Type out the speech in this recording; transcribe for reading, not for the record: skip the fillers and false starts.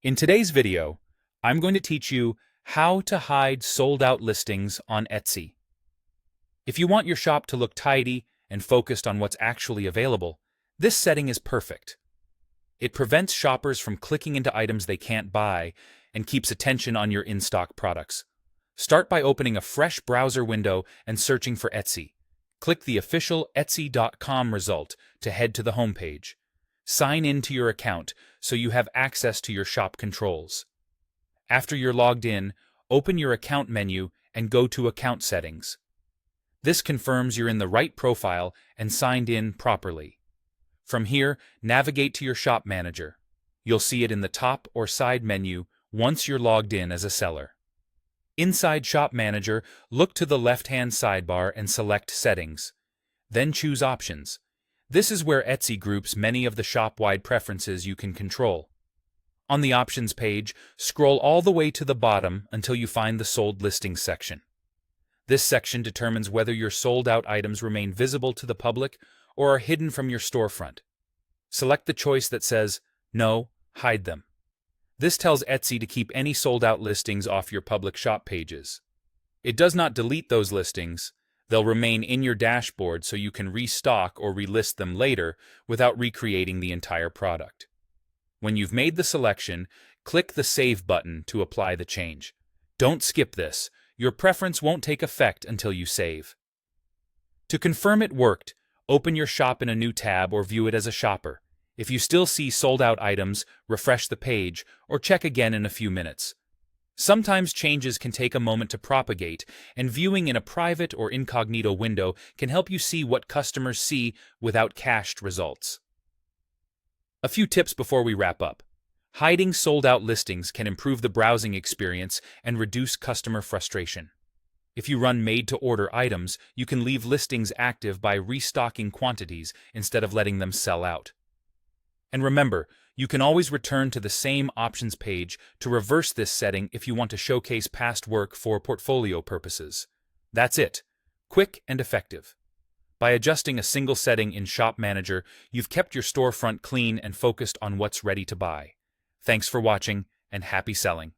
In today's video, I'm going to teach you how to hide sold-out listings on Etsy. If you want your shop to look tidy and focused on what's actually available, this setting is perfect. It prevents shoppers from clicking into items they can't buy and keeps attention on your in-stock products. Start by opening a fresh browser window and searching for Etsy. Click the official Etsy.com result to head to the homepage. Sign in to your account so you have access to your shop controls. After you're logged in, open your account menu and go to Account Settings. This confirms you're in the right profile and signed in properly. From here, navigate to your shop manager. You'll see it in the top or side menu once you're logged in as a seller. Inside Shop Manager, look to the left-hand sidebar and select Settings. Then choose Options. This is where Etsy groups many of the shop-wide preferences you can control. On the Options page, scroll all the way to the bottom until you find the Sold Listings section. This section determines whether your sold-out items remain visible to the public or are hidden from your storefront. Select the choice that says, No, hide them. This tells Etsy to keep any sold-out listings off your public shop pages. It does not delete those listings. They'll remain in your dashboard so you can restock or relist them later without recreating the entire product. When you've made the selection, click the Save button to apply the change. Don't skip this. Your preference won't take effect until you save. To confirm it worked, open your shop in a new tab or view it as a shopper. If you still see sold-out items, refresh the page or check again in a few minutes. Sometimes changes can take a moment to propagate, and viewing in a private or incognito window can help you see what customers see without cached results. A few tips before we wrap up. Hiding sold-out listings can improve the browsing experience and reduce customer frustration. If you run made-to-order items, you can leave listings active by restocking quantities instead of letting them sell out. And remember, you can always return to the same options page to reverse this setting if you want to showcase past work for portfolio purposes. That's it. Quick and effective. By adjusting a single setting in Shop Manager, you've kept your storefront clean and focused on what's ready to buy. Thanks for watching, and happy selling.